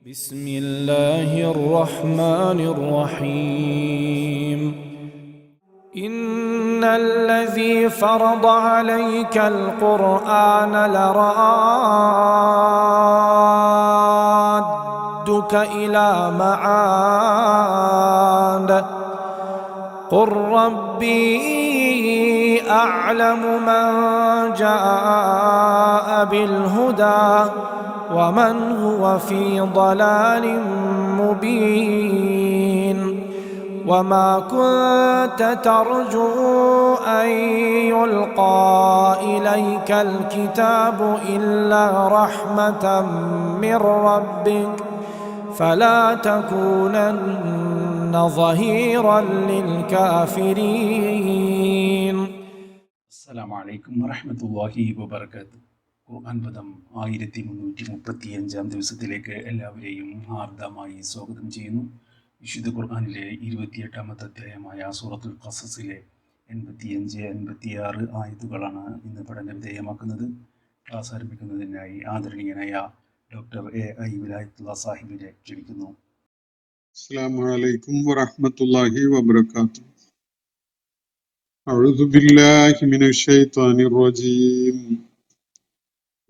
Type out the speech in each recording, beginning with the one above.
بسم الله الرحمن الرحيم إن الذي فرض عليك القرآن لرادك إلى معاد قل ربي أعلم من جاء بالهدى ومن هو في ضلال مبين وما كنت ترجو أن يلقى إليك الكتاب إلا رحمة من ربك فلا تكونن ظهيرا للكافرين. السلام عليكم ورحمة الله وبركاته. ഖുർആൻ പദം 1335 ദിവസത്തിലേക്ക് എല്ലാവരെയും ഹാർദമായി സ്വാഗതം ചെയ്യുന്നു. വിശുദ്ധ ഖുർആനിലെ 28-ാമത്തെ അധ്യായമായ സൂറത്തുൽ ഖസസിലെ 85-86 ആയത്തുകളാണ് ഇന്ന് പഠന വിധേയമാക്കുന്നത്. ക്ലാസ് ആരംഭിക്കുന്നതിനായി ആദരണീയനായ ഡോക്ടർ A.I. വിലായത്തുള്ള സാഹിബിനെ ക്ഷണിക്കുന്നു. അസ്സലാമു അലൈക്കും വറഹ്മത്തുള്ളാഹി വബറകാതുഹു. അഊദു ബില്ലാഹി മിനശ് ശൈത്വാനിർ റജീം.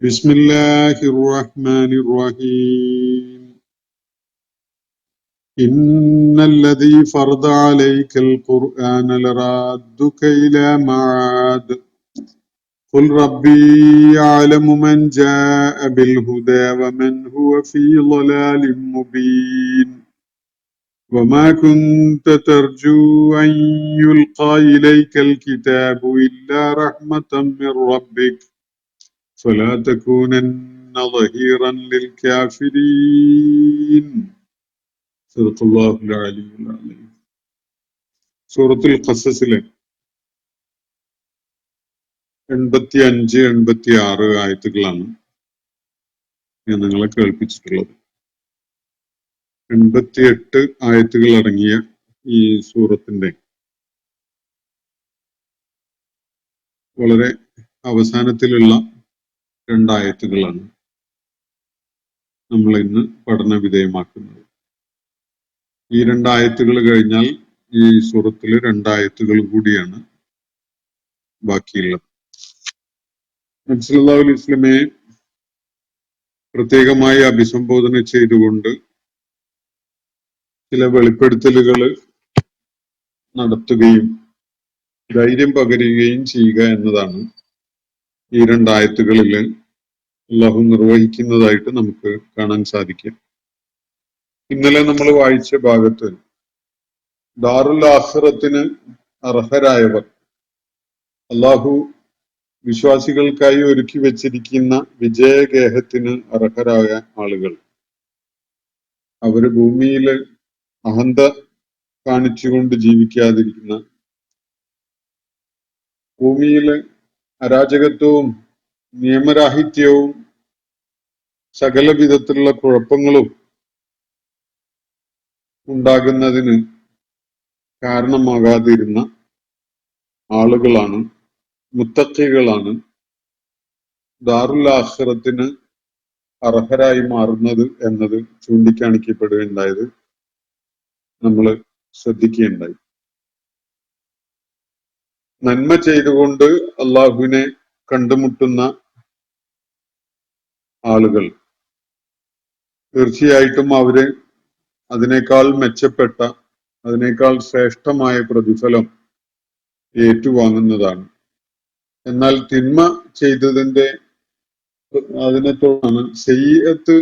ബിസ്മില്ലാഹിർ റഹ്മാനിർ റഹീം. ഇന്നല്ലദീ ഫർദ അലൈക്കൽ ഖുർആന ലറാദ്ദുക ഇലാ മആദ് ഖുൽ റബ്ബീ യഅലമു മൻ ജാഅ ബിൽ ഹുദാ വമൻ ഹുവ ഫീ ളലാലിൻ മുബീൻ وما كنت ترجو أن يلقى إليك الكتاب إلا رحمة من ربك فلا تكونن ظهيرا للكافرين. صدق الله العلي العظيم. സൂറത്തുൽ ഖസസിലെ 85-86 ആയത്തുകളാണ് ഞാൻ നിങ്ങളെ കേൾപ്പിച്ചിട്ടുള്ളത്. 88 ആയത്തുകൾ അടങ്ങിയ ഈ സൂറത്തിന്റെ വളരെ അവസാനത്തിലുള്ള 2 ആയത്തുകളാണ് നമ്മൾ ഇന്ന് പഠന വിധേയമാക്കുന്നത്. ഈ 2 ആയത്തുകൾ കഴിഞ്ഞാൽ ഈ സൂറത്തിൽ 2 ആയത്തുകൾ കൂടിയാണ് ബാക്കിയുള്ളത്. നബി സല്ലല്ലാഹു അലൈഹി വസല്ലമയെ പ്രത്യേകമായി അഭിസംബോധന ചെയ്തുകൊണ്ട് ചില വെളിപ്പെടുത്തലുകൾ നടത്തുകയും ധൈര്യം പകരുകയും ചെയ്യുക എന്നതാണ് ഈ 2 ആയത്തുകളിൽ അല്ലാഹു നിർവഹിക്കുന്നതായിട്ട് നമുക്ക് കാണാൻ സാധിക്കും. ഇന്നലെ നമ്മൾ വായിച്ച ഭാഗത്ത് ദാറുൽ ആഖിറത്തിന് അർഹരായവർ, അല്ലാഹു വിശ്വാസികൾക്കായി ഒരുക്കി വെച്ചിരിക്കുന്ന വിജയഗേഹത്തിന് അർഹരായ ആളുകൾ, അവര് ഭൂമിയിൽ അഹന്ത കാണിച്ചുകൊണ്ട് ജീവിക്കാതിരിക്കുന്ന, ഭൂമിയിൽ അരാജകത്വവും നിയമരാഹിത്യവും സകല വിധത്തിലുള്ള കുഴപ്പങ്ങളും ഉണ്ടാകുന്നതിന് കാരണമാകാതിരുന്ന ആളുകളാണ്, മുത്തഖികളാണ് ദാറുൽ ആഖിറത്തിന് അർഹരായി മാറുന്നത് എന്നത് ചൂണ്ടിക്കാണിക്കപ്പെടുകയുണ്ടായത് നമ്മൾ ശ്രദ്ധിക്കുകയുണ്ടായി. നന്മ ചെയ്തുകൊണ്ട് അള്ളാഹുവിനെ കണ്ടുമുട്ടുന്ന ആളുകൾ തീർച്ചയായിട്ടും അവര് അതിനേക്കാൾ മെച്ചപ്പെട്ട, അതിനേക്കാൾ ശ്രേഷ്ഠമായ പ്രതിഫലം ഏറ്റുവാങ്ങുന്നതാണ്. എന്നാൽ തിന്മ ചെയ്തതിന്റെ അതിനെ തുടർന്ന് സയ്യിഅത്ത്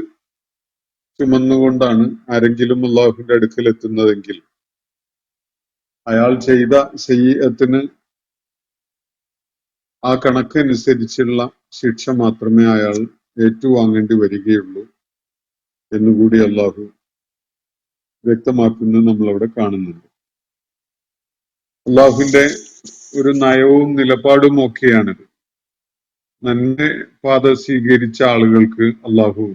ചുമന്നുകൊണ്ടാണ് ആരെങ്കിലും അള്ളാഹുവിന്റെ അടുക്കൽ എത്തുന്നതെങ്കിൽ അയാൾ ചെയ്ത സയ്യിഅത്തിന് ആ കണക്കനുസരിച്ചുള്ള ശിക്ഷ മാത്രമേ അയാൾ ഏറ്റുവാങ്ങേണ്ടി വരികയുള്ളൂ എന്നുകൂടി അള്ളാഹു വ്യക്തമാക്കുന്നത് നമ്മളവിടെ കാണുന്നുണ്ട്. അള്ളാഹുവിന്റെ ഒരു നയവും നിലപാടും ഒക്കെയാണിത്. നന്മ പാത സ്വീകരിച്ച ആളുകൾക്ക് അള്ളാഹു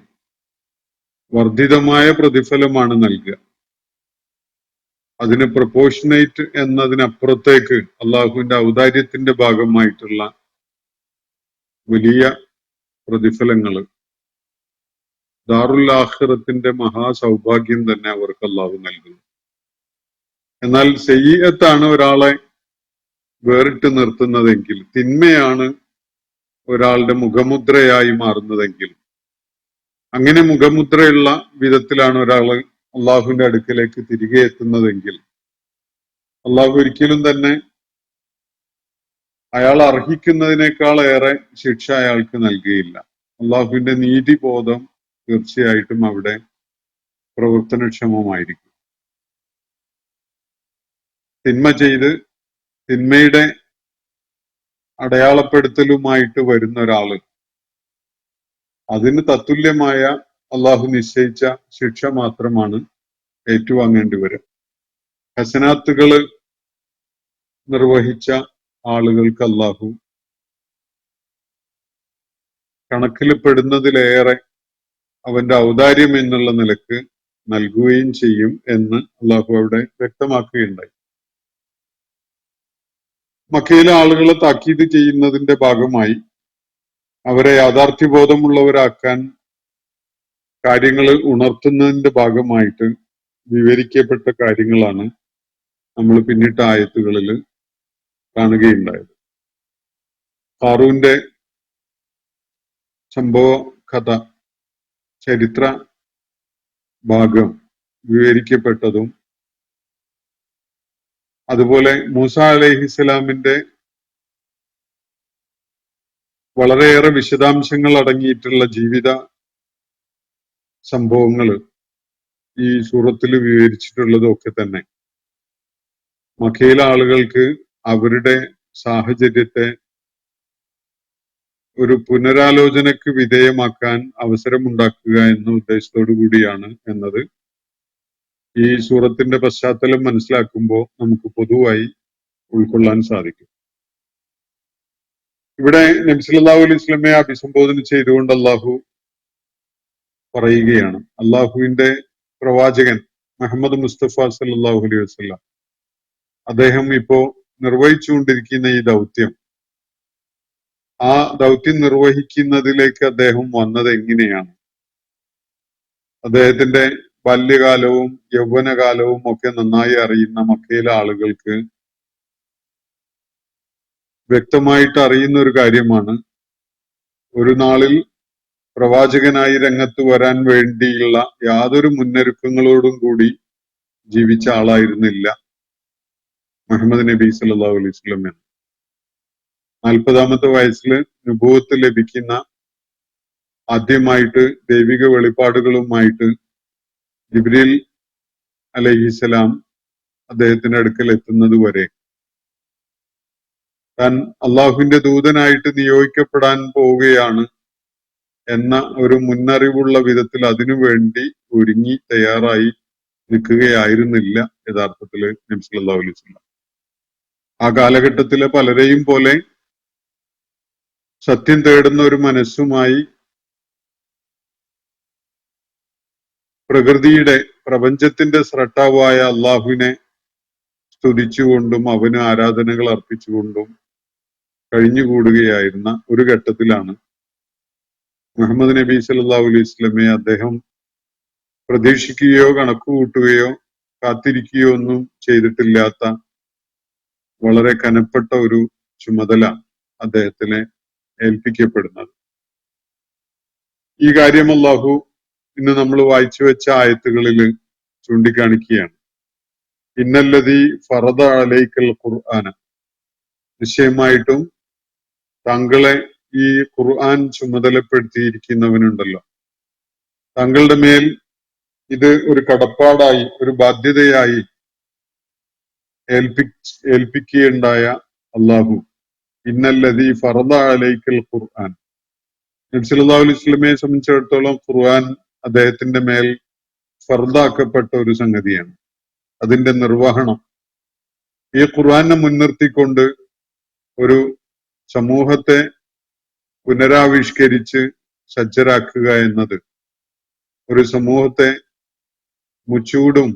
വർദ്ധിതമായ പ്രതിഫലമാണ് നൽകുക. അതിന് പ്രൊപ്പോർഷനേറ്റ് എന്നതിനപ്പുറത്തേക്ക് അള്ളാഹുവിന്റെ ഔദാര്യത്തിന്റെ ഭാഗമായിട്ടുള്ള വലിയ പ്രതിഫലങ്ങൾ ദാറുൽ ആഖിറത്തിന്റെ മഹാസൗഭാഗ്യം തന്നെ അവർക്ക് അള്ളാഹു നൽകുന്നു. എന്നാൽ സയ്യിഅത്താണ് ഒരാളെ വേറിട്ട് നിർത്തുന്നതെങ്കിൽ, തിന്മയാണ് ഒരാളുടെ മുഖമുദ്രയായി മാറുന്നതെങ്കിൽ, അങ്ങനെ മുഖമുദ്രയുള്ള വിധത്തിലാണ് ഒരാൾ അള്ളാഹുവിന്റെ അടുക്കലേക്ക് തിരികെ എത്തുന്നതെങ്കിൽ, അള്ളാഹു ഒരിക്കലും തന്നെ അയാൾ അർഹിക്കുന്നതിനേക്കാൾ ഏറെ ശിക്ഷ അയാൾക്ക് നൽകുകയില്ല. അള്ളാഹുവിന്റെ നീതിബോധം തീർച്ചയായിട്ടും അവിടെ പ്രവർത്തനക്ഷമമായിരിക്കും. തിന്മ ചെയ്ത് തിന്മയുടെ അടയാളപ്പെടുത്തലുമായിട്ട് വരുന്ന ഒരാള് അതിന് തത്തുല്യമായ അള്ളാഹു നിശ്ചയിച്ച ശിക്ഷ മാത്രമാണ് ഏറ്റുവാങ്ങേണ്ടി വരിക. ഹസനാത്തുകള് നിർവഹിച്ച ആളുകൾക്ക് അള്ളാഹു കണക്കിൽ പെടുന്നതിലേറെ അവന്റെ ഔദാര്യം എന്നുള്ള നിലക്ക് നൽകുകയും ചെയ്യും എന്ന് അള്ളാഹു അവിടെ വ്യക്തമാക്കുകയുണ്ടായി. മക്കയിലെ ആളുകളെ താക്കീത് ചെയ്യുന്നതിന്റെ ഭാഗമായി അവരെ യാഥാർത്ഥ്യബോധമുള്ളവരാക്കാൻ കാര്യങ്ങൾ ഉണർത്തുന്നതിന്റെ ഭാഗമായിട്ട് വിവരിക്കപ്പെട്ട കാര്യങ്ങളാണ് നമ്മൾ പിന്നിട്ട ആയത്തുകളിൽ കാണുകയുണ്ടായത്. ഖാറൂന്റെ സംഭവ കഥ, ചരിത്ര ഭാഗം വിവരിക്കപ്പെട്ടതും, അതുപോലെ മൂസ അലൈഹിസ്സലാമിന്റെ വളരെയേറെ വിശദാംശങ്ങൾ അടങ്ങിയിട്ടുള്ള ജീവിത സംഭവങ്ങൾ ഈ സൂറത്തിൽ വിവരിച്ചിട്ടുള്ളതും ഒക്കെ തന്നെ മക്കയിലെ ആളുകൾക്ക് അവരുടെ സാഹചര്യത്തെ ഒരു പുനരാലോചനയ്ക്ക് വിധേയമാക്കാൻ അവസരമുണ്ടാക്കുക എന്ന ഉദ്ദേശത്തോടു കൂടിയാണ് എന്നത് ഈ സൂറത്തിന്റെ പശ്ചാത്തലം മനസ്സിലാക്കുമ്പോൾ നമുക്ക് പൊതുവായി ഉൾക്കൊള്ളാൻ സാധിക്കും. ഇവിടെ നബി സല്ലല്ലാഹു അലൈഹി വസല്ലമയെ അഭിസംബോധന ചെയ്തുകൊണ്ട് അള്ളാഹു പറയുകയാണ്, അള്ളാഹുവിന്റെ പ്രവാചകൻ മുഹമ്മദ് മുസ്തഫ സല്ലല്ലാഹു അലൈഹി വസല്ലം അദ്ദേഹം ഇപ്പോ നിർവഹിച്ചുകൊണ്ടിരിക്കുന്ന ഈ ദൗത്യം, ആ ദൗത്യം നിർവഹിക്കുന്നതിലേക്ക് അദ്ദേഹം വന്നത് എങ്ങനെയാണ്? അദ്ദേഹത്തിന്റെ ബാല്യകാലവും യൗവനകാലവും ഒക്കെ നന്നായി അറിയുന്ന മക്കയിലെ ആളുകൾക്ക് വ്യക്തമായിട്ട് അറിയുന്ന ഒരു കാര്യമാണ്, ഒരു നാളിൽ പ്രവാചകനായി രംഗത്ത് വരാൻ വേണ്ടിയുള്ള യാതൊരു മുന്നൊരുക്കങ്ങളോടും കൂടി ജീവിച്ച ആളായിരുന്നില്ല മുഹമ്മദ് നബി സല്ലല്ലാഹു അലൈഹി വസല്ലം എന്ന്. 40-ാമത്തെ വയസ്സിൽ നുബുവത്ത് ലഭിക്കുന്ന ആദ്യമായിട്ട് ദൈവിക വെളിപ്പാടുകളുമായിട്ട് ജിബ്രീൽ അലൈഹിസ്സലാം അദ്ദേഹത്തിന്റെ അടുക്കൽ എത്തുന്നത് വരെ താൻ അള്ളാഹുവിന്റെ ദൂതനായിട്ട് നിയോഗിക്കപ്പെടാൻ പോവുകയാണ് എന്ന ഒരു മുന്നറിവുള്ള വിധത്തിൽ അതിനുവേണ്ടി ഒരുങ്ങി തയ്യാറായി നിൽക്കുകയായിരുന്നില്ല യഥാർത്ഥത്തിൽ നബി സല്ലല്ലാഹു അലൈഹി വസല്ലം. ആ കാലഘട്ടത്തിലെ പലരെയും പോലെ സത്യം തേടുന്ന ഒരു മനസ്സുമായി പ്രപഞ്ചത്തിന്റെ സ്രഷ്ടാവായ അള്ളാഹുവിനെ സ്തുതിച്ചുകൊണ്ടും അവന് ആരാധനകൾ അർപ്പിച്ചുകൊണ്ടും കഴിഞ്ഞുകൂടുകയായിരുന്ന ഒരു ഘട്ടത്തിലാണ് മുഹമ്മദ് നബി സല്ലല്ലാഹു അലൈഹി വസല്ലമയെ അദ്ദേഹം പ്രതീക്ഷിക്കുകയോ കണക്കുകൂട്ടുകയോ കാത്തിരിക്കുകയോ ഒന്നും ചെയ്തിട്ടില്ലാത്ത വളരെ കനപ്പെട്ട ഒരു ചുമതല അദ്ദേഹത്തിനെ ഏൽപ്പിക്കപ്പെടുന്നത്. ഈ കാര്യം അല്ലാഹു ഇന്ന് നമ്മൾ വായിച്ചു വെച്ച ആയത്തുകളിൽ ചൂണ്ടിക്കാണിക്കുകയാണ്. ഇന്നല്ലദീ ഫറദ അലൈക്കൽ ഖുർആന, നിശ്ചയമായിട്ടും താങ്കളെ ഈ ഖുർആൻ ചുമതലപ്പെടുത്തിയിരിക്കുന്നവനുണ്ടല്ലോ, താങ്കളുടെ മേൽ ഇത് ഒരു കടപ്പാടായി, ഒരു ബാധ്യതയായി ഏൽപ്പിക്കുകയുണ്ടായ അള്ളാഹു, ഇന്നല്ലദീ ഫറദ അലൈക്കൽ ഖുർആൻ, നബി സല്ലല്ലാഹു അലൈഹി വസല്ലമയെ സംബന്ധിച്ചിടത്തോളം ഖുർആൻ അദ്ദേഹത്തിന്റെ മേൽ ഫർദാക്കപ്പെട്ട ഒരു സംഗതിയാണ്. അതിന്റെ നിർവഹണം, ഈ ഖുർആനെ മുൻനിർത്തിക്കൊണ്ട് ഒരു സമൂഹത്തെ പുനരാവിഷ്കരിച്ച് സജ്ജരാക്കുക എന്നത്, ഒരു സമൂഹത്തെ മുച്ചൂടും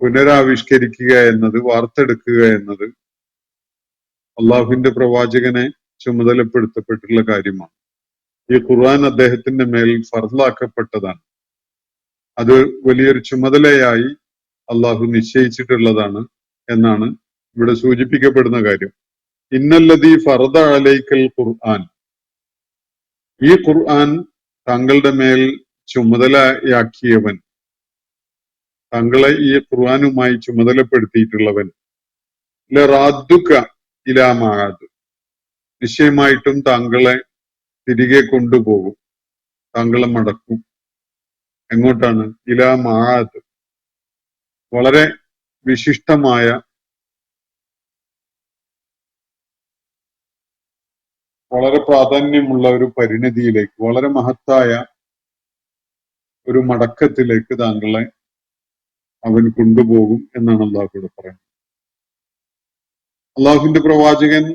പുനരാവിഷ്കരിക്കുക എന്നത്, വാർത്തെടുക്കുക എന്നത് അള്ളാഹുവിന്റെ പ്രവാചകനെ ചുമതലപ്പെടുത്തപ്പെട്ടിട്ടുള്ള കാര്യമാണ്. ഈ ഖുർആൻ അദ്ദേഹത്തിന്റെ മേൽ ഫർളാക്കപ്പെട്ടതാണ്. അത് വലിയൊരു ചുമതലയായി അള്ളാഹു നിശ്ചയിച്ചിട്ടുള്ളതാണ് എന്നാണ് ഇവിടെ സൂചിപ്പിക്കപ്പെടുന്ന കാര്യം. ഇന്നല്ലദീ ഫറദ അലൈക്കൽ ഖുർആൻ, ഈ ഖുർആൻ താങ്കളുടെ മേൽ ചുമതലയാക്കിയവൻ, താങ്കളെ ഈ ഖുർആനുമായി ചുമതലപ്പെടുത്തിയിട്ടുള്ളവൻ, ലറാദ്ദുക ഇലാ മആദ്, നിശ്ചയമായിട്ടും താങ്കളെ തിരികെ കൊണ്ടുപോകും, താങ്കളെ മടക്കും. എങ്ങോട്ടാണ്? ഇലാ മആദ്, വളരെ വിശിഷ്ടമായ, വളരെ പ്രാധാന്യമുള്ള ഒരു പരിണതിയിലേക്ക്, വളരെ മഹത്തായ ഒരു മടക്കത്തിലേക്ക് താങ്കളെ അവൻ കൊണ്ടുപോകും എന്നാണ് അള്ളാഹുവിടെ പറയുന്നത്. അള്ളാഹുവിന്റെ പ്രവാചകൻ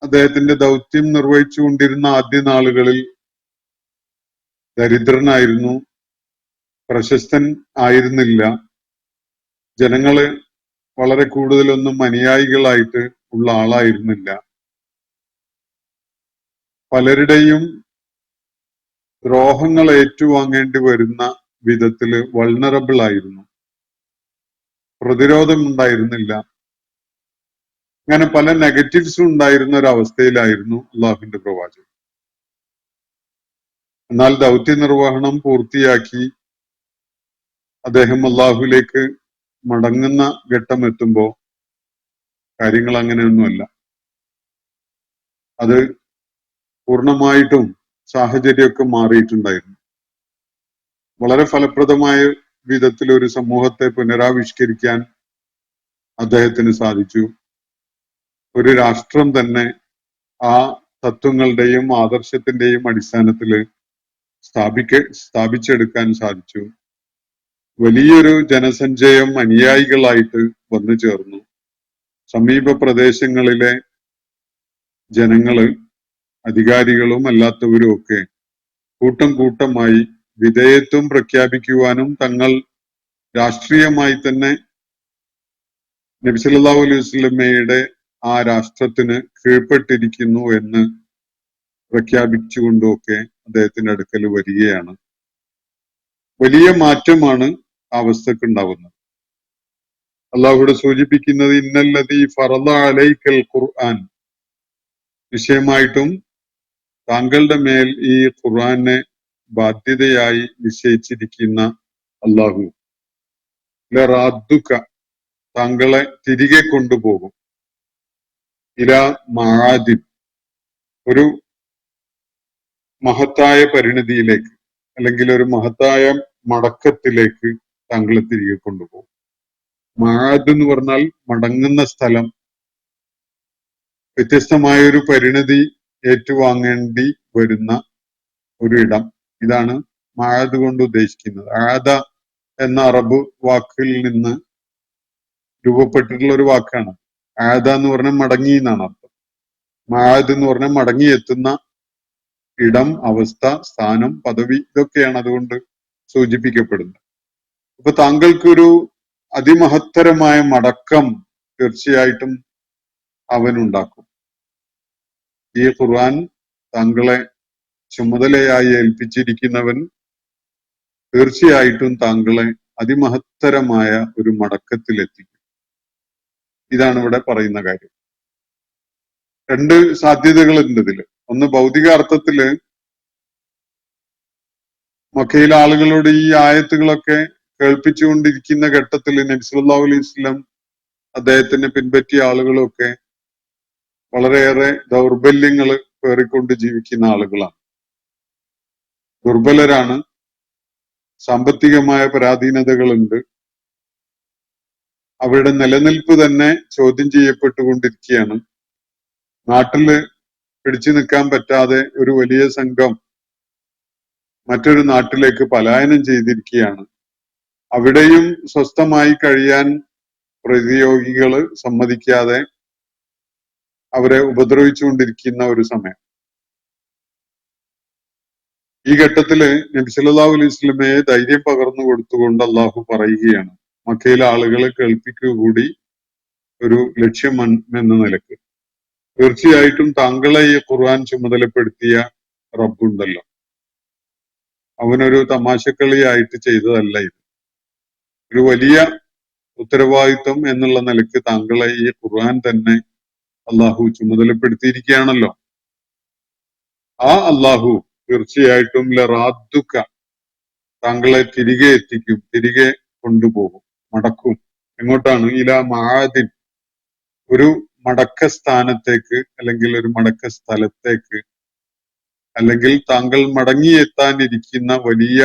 അദ്ദേഹത്തിന്റെ ദൗത്യം നിർവഹിച്ചുകൊണ്ടിരുന്ന ആദ്യ നാളുകളിൽ ദരിദ്രനായിരുന്നു, പ്രശസ്തൻ ആയിരുന്നില്ല. ജനങ്ങള് വളരെ കൂടുതലൊന്നും അനുയായികളായിട്ട് ഉള്ള ആളായിരുന്നില്ല. പലരുടെയും ദ്രോഹങ്ങൾ ഏറ്റുവാങ്ങേണ്ടി വരുന്ന വിധത്തില് വൾണറബിൾ ആയിരുന്നു, പ്രതിരോധം ഉണ്ടായിരുന്നില്ല. അങ്ങനെ പല നെഗറ്റീവ്സും ഉണ്ടായിരുന്ന ഒരു അവസ്ഥയിലായിരുന്നു അള്ളാഹുവിന്റെ പ്രവാചകൻ. എന്നാൽ ദൗത്യ നിർവഹണം പൂർത്തിയാക്കി അദ്ദേഹം അള്ളാഹുവിലേക്ക് മടങ്ങുന്ന ഘട്ടം എത്തുമ്പോ കാര്യങ്ങൾ അങ്ങനെയൊന്നുമല്ല. അത് പൂർണ്ണമായിട്ടും സാഹചര്യമൊക്കെ മാറിയിട്ടുണ്ടായിരുന്നു. വളരെ ഫലപ്രദമായ വിധത്തിൽ ഒരു സമൂഹത്തെ പുനരാവിഷ്കരിക്കാൻ അദ്ദേഹത്തിന് സാധിച്ചു. ഒരു രാഷ്ട്രം തന്നെ ആ തത്വങ്ങളുടെയും ആദർശത്തിന്റെയും അടിസ്ഥാനത്തിൽ സ്ഥാപിച്ചെടുക്കാൻ സാധിച്ചു. വലിയൊരു ജനസഞ്ചയം അനുയായികളായിട്ട് വന്നു ചേർന്നു. സമീപ പ്രദേശങ്ങളിലെ ജനങ്ങള്, അധികാരികളും അല്ലാത്തവരും ഒക്കെ കൂട്ടം കൂട്ടമായി വിധേയത്വം പ്രഖ്യാപിക്കുവാനും തങ്ങൾ രാഷ്ട്രീയമായി തന്നെ നബി സല്ലല്ലാഹു അലൈഹി വസല്ലമയുടെ ആ രാഷ്ട്രത്തിന് കീഴ്പ്പെട്ടിരിക്കുന്നു എന്ന് പ്രഖ്യാപിച്ചുകൊണ്ടുമൊക്കെ അദ്ദേഹത്തിന്റെ അടുക്കൽ വരികയാണ്. വലിയ മാറ്റമാണ് ആ അവസ്ഥക്ക് ഉണ്ടാവുന്നത്. അള്ളാഹുവിടെ സൂചിപ്പിക്കുന്നത് ഇന്നല്ലദീ ഫറള അലൈക്കൽ ഖുർആൻ, നിശ്ചയമായിട്ടും താങ്കളുടെ മേൽ ഈ ഖുർആനെ ബാധ്യതയായി നിശ്ചയിച്ചിരിക്കുന്ന അള്ളാഹു, ലറാദ്ദുക, താങ്കളെ തിരികെ കൊണ്ടുപോകും, ഇലാ മആദിൻ, ഒരു മഹത്തായ പരിണതിയിലേക്ക്, അല്ലെങ്കിൽ ഒരു മഹത്തായ മടക്കത്തിലേക്ക് താങ്കളെ തിരികെ കൊണ്ടുപോകും. മആദ് എന്ന് പറഞ്ഞാൽ മടങ്ങുന്ന സ്ഥലം, വ്യത്യസ്തമായ ഒരു പരിണതി ഏറ്റുവാങ്ങേണ്ടി വരുന്ന ഒരു ഇടം. ഇതാണ് മആദ് കൊണ്ട് ഉദ്ദേശിക്കുന്നത്. ആദ എന്ന അറബ് വാക്കിൽ നിന്ന് രൂപപ്പെട്ടിട്ടുള്ള ഒരു വാക്കാണ്. ആദ എന്ന് പറഞ്ഞാൽ മടങ്ങി എന്നാണ് അർത്ഥം. മആദ് എന്ന് പറഞ്ഞാൽ മടങ്ങിയെത്തുന്ന ഇടം, അവസ്ഥ, സ്ഥാനം, പദവി, ഇതൊക്കെയാണ് അതുകൊണ്ട് സൂചിപ്പിക്കപ്പെടുന്നത്. അപ്പൊ താങ്കൾക്കൊരു അതിമഹത്തരമായ മടക്കം തീർച്ചയായിട്ടും അവനുണ്ടാക്കും. ഈ ഖുർആൻ താങ്കളെ ചുമതലയായി ഏൽപ്പിച്ചിരിക്കുന്നവൻ തീർച്ചയായിട്ടും താങ്കളെ അതിമഹത്തരമായ ഒരു മടക്കത്തിലെത്തിക്കും. ഇതാണ് ഇവിടെ പറയുന്ന കാര്യം. രണ്ട് സാധ്യതകളുണ്ട് ഇതില്. ഒന്ന്, ഭൗതിക അർത്ഥത്തില് മക്കയിലെ ആളുകളോട് ഈ ആയത്തുകളൊക്കെ കേൾപ്പിച്ചുകൊണ്ടിരിക്കുന്ന ഘട്ടത്തിൽ നബി സല്ലല്ലാഹു അലൈഹി വസല്ലം അദ്ദേഹത്തിനെ പിൻപറ്റിയ ആളുകളൊക്കെ വളരെയേറെ ദൗർബല്യങ്ങൾ പേറിക്കൊണ്ട് ജീവിക്കുന്ന ആളുകളാണ്, ദുർബലരാണ്, സാമ്പത്തികമായ പരാധീനതകളുണ്ട്, അവരുടെ നിലനിൽപ്പ് തന്നെ ചോദ്യം ചെയ്യപ്പെട്ടുകൊണ്ടിരിക്കുകയാണ്. നാട്ടില് പിടിച്ചു നിൽക്കാൻ പറ്റാതെ ഒരു വലിയ സംഘം മറ്റൊരു നാട്ടിലേക്ക് പലായനം ചെയ്തിരിക്കുകയാണ്. അവിടെയും സ്വസ്ഥമായി കഴിയാൻ പ്രതിയോഗികള് സമ്മതിക്കാതെ അവരെ ഉപദ്രവിച്ചുകൊണ്ടിരിക്കുന്ന ഒരു സമയം. ഈ ഘട്ടത്തില് നബി സല്ലല്ലാഹു അലൈഹി വസല്ലമയെ ധൈര്യം പകർന്നു കൊടുത്തുകൊണ്ട് അള്ളാഹു പറയുകയാണ്, മക്കയിലെ ആളുകളെ കേൾപ്പിക്കുക കൂടി ഒരു ലക്ഷ്യം എന്ന നിലക്ക്, തീർച്ചയായിട്ടും താങ്കളെ ഈ ഖുർആൻ ചുമതലപ്പെടുത്തിയ റബ്ബുണ്ടല്ലോ. അവനൊരു തമാശക്കളിയായിട്ട് ചെയ്തതല്ല ഇത്. ഒരു വലിയ ഉത്തരവാദിത്വം എന്നുള്ള നിലയ്ക്ക് താങ്കളെ ഈ ഖുർആൻ തന്നെ അള്ളാഹു ചുമതലപ്പെടുത്തിയിരിക്കുകയാണല്ലോ. ആ അള്ളാഹു തീർച്ചയായിട്ടും ലറാദ്ദുക, താങ്കളെ തിരികെ എത്തിക്കും, തിരികെ കൊണ്ടുപോകും, മടക്കും. എങ്ങോട്ടാണ്? ഇലാ മആദിൻ, ഒരു മടക്ക സ്ഥാനത്തേക്ക്, അല്ലെങ്കിൽ ഒരു മടക്ക സ്ഥലത്തേക്ക്, അല്ലെങ്കിൽ താങ്കൾ മടങ്ങിയെത്താനിരിക്കുന്ന വലിയ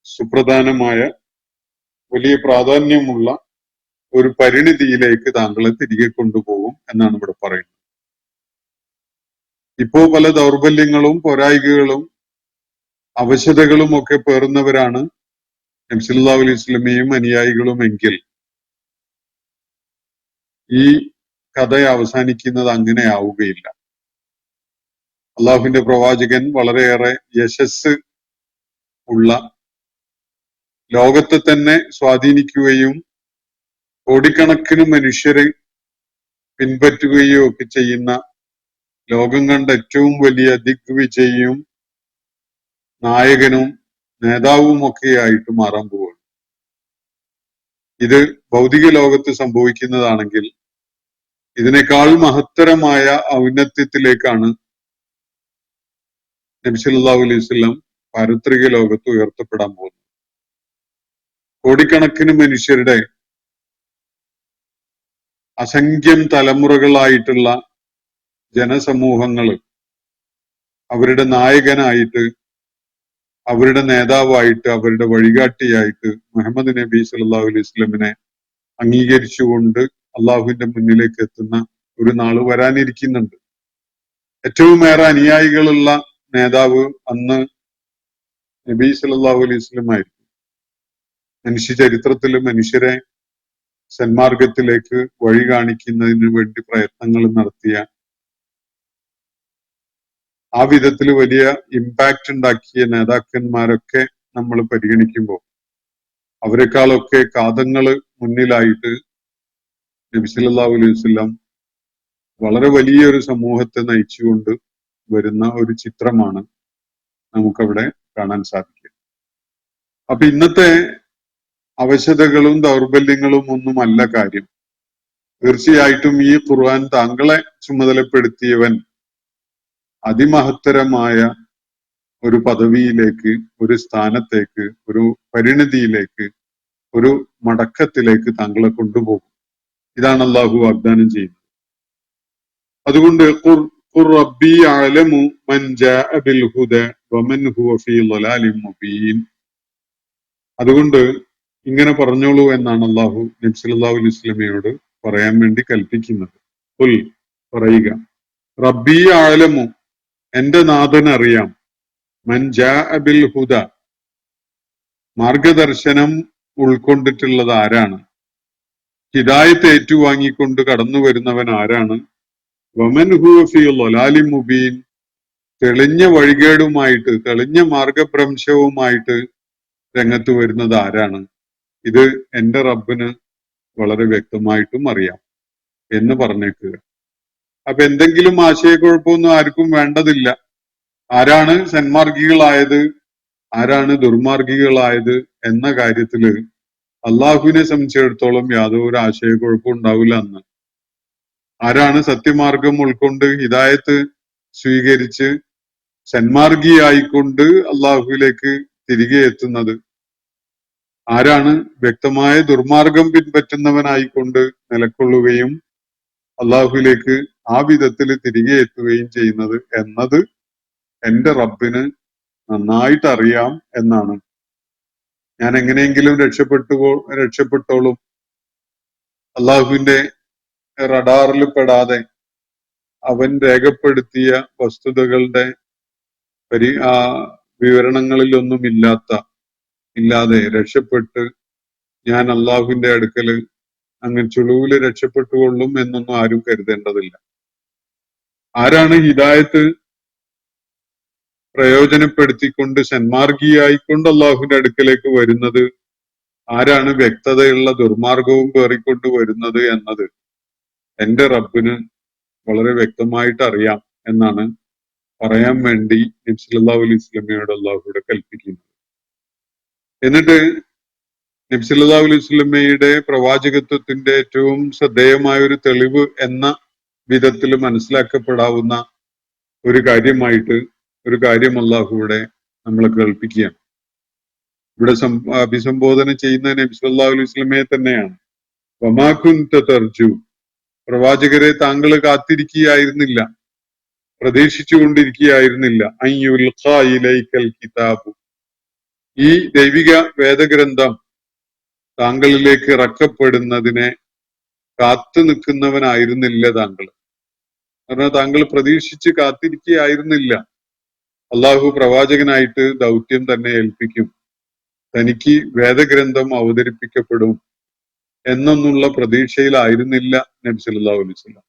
സുപ്രധാനമായ, വലിയ പ്രാധാന്യമുള്ള ഒരു പരിണിതിയിലേക്ക് താങ്കളെ തിരികെ കൊണ്ടുപോകും എന്നാണ് ഇവിടെ പറയുന്നത്. ഇപ്പോ പല ദൗർബല്യങ്ങളും പോരായികകളും അവശതകളും ഒക്കെ പേറുന്നവരാണ് നബി സല്ലല്ലാഹു അലൈഹി വസല്ലമയും അനുയായികളും എങ്കിൽ ഈ കഥ അവസാനിക്കുന്നത് അങ്ങനെ ആവുകയില്ല. അള്ളാഹുവിന്റെ പ്രവാചകൻ വളരെയേറെ യശസ് ഉള്ള, ലോകത്തെ തന്നെ സ്വാധീനിക്കുകയും കോടിക്കണക്കിന് മനുഷ്യരെ പിൻപറ്റുകയും ഒക്കെ ചെയ്യുന്ന, ലോകം കണ്ട ഏറ്റവും വലിയ ദിഗ്വിജയിയും നായകനും നേതാവും ഒക്കെ ആയിട്ട് മാറാൻ പോവുകയാണ്. ഇത് ഭൗതിക ലോകത്ത് സംഭവിക്കുന്നതാണെങ്കിൽ ഇതിനേക്കാൾ മഹത്തരമായ ഔന്നത്യത്തിലേക്കാണ് നബി സല്ലല്ലാഹു അലൈഹി വസല്ലം പാരത്രിക ലോകത്ത് ഉയർത്തപ്പെടാൻ പോകുന്നത്. കോടിക്കണക്കിന് മനുഷ്യരുടെ അസംഖ്യം തലമുറകളായിട്ടുള്ള ജനസമൂഹങ്ങൾ അവരുടെ നായകനായിട്ട്, അവരുടെ നേതാവായിട്ട്, അവരുടെ വഴികാട്ടിയായിട്ട് മുഹമ്മദ് നബി സല്ലല്ലാഹു അലൈഹി വസല്ലമിനെ അംഗീകരിച്ചുകൊണ്ട് അള്ളാഹുവിന്റെ മുന്നിലേക്ക് എത്തുന്ന ഒരു നാള് വരാനിരിക്കുന്നുണ്ട്. ഏറ്റവും ഏറെ അനുയായികളുള്ള നേതാവ് അന്ന് നബി സല്ലല്ലാഹു അലൈഹി വസല്ലം ആയിരിക്കും. മനുഷ്യ ചരിത്രത്തിൽ മനുഷ്യരെ സന്മാർഗത്തിലേക്ക് വഴി കാണിക്കുന്നതിന് വേണ്ടി പ്രയത്നങ്ങൾ നടത്തിയ, ആ വിധത്തിൽ വലിയ ഇമ്പാക്റ്റ് ഉണ്ടാക്കിയ നേതാക്കന്മാരൊക്കെ നമ്മൾ പരിഗണിക്കുമ്പോൾ അവരെക്കാളൊക്കെ കാതങ്ങള് മുന്നിലായിട്ട് നബി സല്ലല്ലാഹു അലൈഹി വസല്ലം വളരെ വലിയൊരു സമൂഹത്തെ നയിച്ചുകൊണ്ട് വരുന്ന ഒരു ചിത്രമാണ് നമുക്കവിടെ കാണാൻ സാധിക്കുക. അപ്പൊ ഇന്നത്തെ അവശതകളും ദൗർബല്യങ്ങളും ഒന്നുമല്ല കാര്യം. തീർച്ചയായിട്ടും ഈ ഖുർആൻ താങ്കളെ ചുമതലപ്പെടുത്തിയവൻ അതിമഹത്തരമായ ഒരു പദവിയിലേക്ക്, ഒരു സ്ഥാനത്തേക്ക്, ഒരു പരിണിതിയിലേക്ക്, ഒരു മടക്കത്തിലേക്ക് താങ്കളെ കൊണ്ടുപോകും. ഇതാണ് അള്ളാഹു വാഗ്ദാനം ചെയ്യുന്നത്. അതുകൊണ്ട് ഖുർ റബ്ബി അഅലമു മൻ ജാഅ ബിൽ ഹുദ വമൻ ഹുവ ഫീ ളലാലിൻ മുബീൻ. അതുകൊണ്ട് ഇങ്ങനെ പറഞ്ഞോളൂ എന്നാണ് അള്ളാഹു നബി സല്ലല്ലാഹു അലൈഹി വസല്ലമയോട് പറയാൻ വേണ്ടി കൽപ്പിക്കുന്നത്. ഖുൽ, പറയുക, റബ്ബി അഅലമു, എന്റെ നാഥൻ അറിയാം, മൻ ജാഅ ബിൽ ഹുദ, മാർഗദർശനം ഉൾക്കൊണ്ടിട്ടുള്ളത് ആരാണ്, ഹിദായത്ത് ഏറ്റുവാങ്ങിക്കൊണ്ട് കടന്നു വരുന്നവൻ ആരാണ്, വമൻ ഹുവ ഫീ ളലാലിൻ മുബീൻ, തെളിഞ്ഞ വഴികേടുമായിട്ട്, തെളിഞ്ഞ മാർഗഭ്രംശവുമായിട്ട് രംഗത്ത് വരുന്നത് ആരാണ്, ഇത് എന്റെ റബ്ബിന് വളരെ വ്യക്തമായിട്ടും അറിയാം എന്ന് പറഞ്ഞേക്കുക. അപ്പൊ എന്തെങ്കിലും ആശയക്കുഴപ്പമൊന്നും ആർക്കും വേണ്ടതില്ല. ആരാണ് സന്മാർഗികളായത്, ആരാണ് ദുർമാർഗികളായത് എന്ന കാര്യത്തില് അള്ളാഹുവിനെ സംബന്ധിച്ചിടത്തോളം യാതൊരു ആശയക്കുഴപ്പവും ഉണ്ടാവില്ല എന്ന്. ആരാണ് സത്യമാർഗം ഉൾക്കൊണ്ട് ഹിദായത്ത് സ്വീകരിച്ച് സന്മാർഗിയായിക്കൊണ്ട് അള്ളാഹുവിലേക്ക് തിരികെ എത്തുന്നത്, ആരാണ് വ്യക്തമായ ദുർമാർഗം പിൻപറ്റുന്നവനായിക്കൊണ്ട് നിലകൊള്ളുകയും അള്ളാഹുവിലേക്ക് ആ വിധത്തിൽ തിരികെ എത്തുകയും ചെയ്യുന്നത് എന്നത് എന്റെ റബ്ബിന് നന്നായിട്ട് അറിയാം എന്നാണ്. ഞാൻ എങ്ങനെയെങ്കിലും രക്ഷപ്പെട്ടോളും, അള്ളാഹുവിന്റെ റഡാറിൽ പെടാതെ അവൻ രേഖപ്പെടുത്തിയ വസ്തുതകളുടെ വിവരണങ്ങളിലൊന്നും ഇല്ലാതെ രക്ഷപ്പെട്ട് ഞാൻ അള്ളാഹുവിന്റെ അടുക്കല് അങ്ങനെ ചുളുവില് രക്ഷപ്പെട്ടുകൊള്ളും എന്നൊന്നും ആരും കരുതേണ്ടതില്ല. ആരാണ് ഹിദായത്ത് പ്രയോജനപ്പെടുത്തിക്കൊണ്ട് സന്മാർഗിയായിക്കൊണ്ട് അള്ളാഹുവിന്റെ അടുക്കലേക്ക് വരുന്നത്, ആരാണ് വ്യക്തതയുള്ള ദുർമാർഗവും പേറിക്കൊണ്ട് വരുന്നത് എന്നത് എന്റെ റബ്ബിന് വളരെ വ്യക്തമായിട്ട് അറിയാം എന്നാണ് പറയാൻ വേണ്ടി നബി സല്ലല്ലാഹു അലൈഹി വസല്ലമയോട് അള്ളാഹുവിടെ കൽപ്പിക്കുന്നു. എന്നിട്ട് നബി സല്ലല്ലാഹു അലൈഹി വസല്ലമയുടെ പ്രവാചകത്വത്തിന്റെ ഏറ്റവും ശ്രദ്ധേയമായ ഒരു തെളിവ് എന്ന വിധത്തിൽ മനസ്സിലാക്കപ്പെടാവുന്ന ഒരു കാര്യമായിട്ട് ഒരു കാര്യം അള്ളാഹുവിടെ നമ്മളെ കേൾപ്പിക്കുകയാണ്. ഇവിടെ അഭിസംബോധന ചെയ്യുന്ന നബി സല്ലല്ലാഹു അലൈഹി വസല്ലമയെ തന്നെയാണ്. വമാ കുൻത തർജു, പ്രവാചകരെ താങ്കൾ കാത്തിരിക്കുകയായിരുന്നില്ല, പ്രതീക്ഷിച്ചുകൊണ്ടിരിക്കുകയായിരുന്നില്ല. അയ്യുൽഖാ ഇലൈക്കൽ കിതാബു, ഈ ദൈവിക വേദഗ്രന്ഥം താങ്കളിലേക്ക് ഇറക്കപ്പെടുന്നതിനെ കാത്തു നിൽക്കുന്നവനായിരുന്നില്ല താങ്കൾ. കാരണം താങ്കൾ പ്രതീക്ഷിച്ച് കാത്തിരിക്കുകയായിരുന്നില്ല. അള്ളാഹു പ്രവാചകനായിട്ട് ദൗത്യം തന്നെ ഏൽപ്പിക്കും, തനിക്ക് വേദഗ്രന്ഥം അവതരിപ്പിക്കപ്പെടും എന്നൊന്നുള്ള പ്രതീക്ഷയിലായിരുന്നില്ല നബി സല്ലല്ലാഹു അലൈഹി വസല്ലം.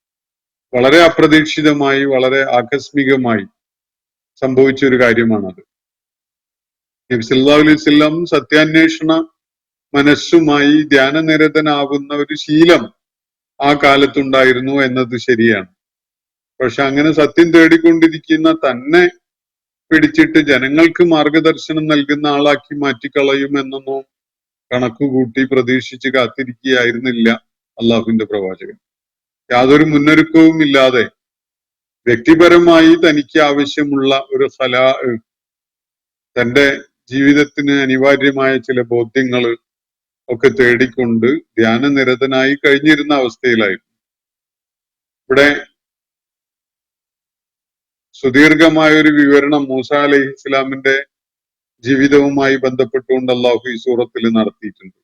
വളരെ അപ്രതീക്ഷിതമായി, വളരെ ആകസ്മികമായി സംഭവിച്ച ഒരു കാര്യമാണത്. നബി സല്ലല്ലാഹു അലൈഹി വസല്ലം സത്യാന്വേഷണ മനസ്സുമായി ധ്യാനനിരതനാവുന്ന ഒരു ശീലം ആ കാലത്തുണ്ടായിരുന്നു എന്നത് ശരിയാണ്. പക്ഷെ അങ്ങനെ സത്യം തേടിക്കൊണ്ടിരിക്കുന്ന തന്നെ പിടിച്ചിട്ട് ജനങ്ങൾക്ക് മാർഗദർശനം നൽകുന്ന ആളാക്കി മാറ്റിക്കളയും എന്നൊന്നും കണക്കുകൂട്ടി പ്രതീക്ഷിച്ച് കാത്തിരിക്കുകയായിരുന്നില്ല അള്ളാഹുവിന്റെ പ്രവാചകൻ. യാതൊരു മുന്നൊരുക്കവും ഇല്ലാതെ വ്യക്തിപരമായി തനിക്ക് ആവശ്യമുള്ള ഒരു തന്റെ ജീവിതത്തിന് അനിവാര്യമായ ചില ബോധ്യങ്ങൾ ഒക്കെ തേടിക്കൊണ്ട് ധ്യാനനിരതനായി കഴിഞ്ഞിരുന്ന അവസ്ഥയിലായിരുന്നു. ഇവിടെ സുദീർഘമായ ഒരു വിവരണം മൂസ അലൈഹി ഇസ്ലാമിന്റെ ജീവിതവുമായി ബന്ധപ്പെട്ടുകൊണ്ട് അള്ളാഹു ഈ സൂറത്തിൽ നടത്തിയിട്ടുണ്ട്.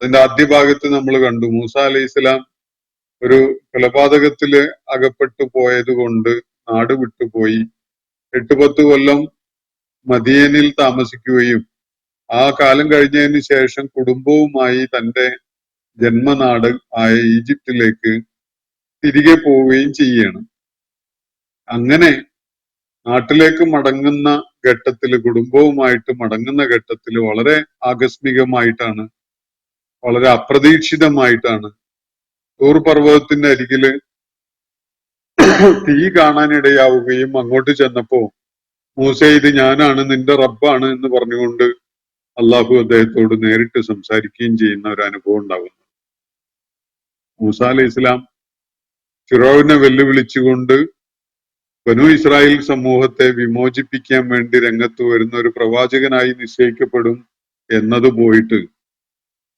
അതിന്റെ ആദ്യ ഭാഗത്ത് നമ്മൾ കണ്ടു, മൂസ അലൈഹി ഇസ്ലാം ഒരു കൊലപാതകത്തില് അകപ്പെട്ടു പോയത് കൊണ്ട് നാട് വിട്ടുപോയി 8-10 കൊല്ലം മദീനയിൽ താമസിക്കുകയും ആ കാലം കഴിഞ്ഞതിന് ശേഷം കുടുംബവുമായി തന്റെ ജന്മനാട് ആയ ഈജിപ്തിലേക്ക് തിരികെ പോവുകയും ചെയ്യുകയാണ്. അങ്ങനെ നാട്ടിലേക്ക് മടങ്ങുന്ന ഘട്ടത്തില്, കുടുംബവുമായിട്ട് മടങ്ങുന്ന ഘട്ടത്തില് വളരെ ആകസ്മികമായിട്ടാണ്, വളരെ അപ്രതീക്ഷിതമായിട്ടാണ് തൂർ പർവ്വതത്തിന്റെ അരികില് തീ കാണാനിടയാവുകയും അങ്ങോട്ട് ചെന്നപ്പോ മൂസ ഇത് ഞാനാണ്, നിന്റെ റബ്ബാണ് എന്ന് പറഞ്ഞുകൊണ്ട് അള്ളാഹു അദ്ദേഹത്തോട് നേരിട്ട് സംസാരിക്കുകയും ചെയ്യുന്ന ഒരു അനുഭവം ഉണ്ടാകുന്നു. മൂസ അലൈഹി ഇസ്ലാം ഫിറൗനെ വെല്ലുവിളിച്ചുകൊണ്ട് ബനൂ ഇസ്രായേൽ സമൂഹത്തെ വിമോചിപ്പിക്കാൻ വേണ്ടി രംഗത്ത് വരുന്ന ഒരു പ്രവാചകനായി നിശ്ചയിക്കപ്പെടും എന്നത് പോയിട്ട്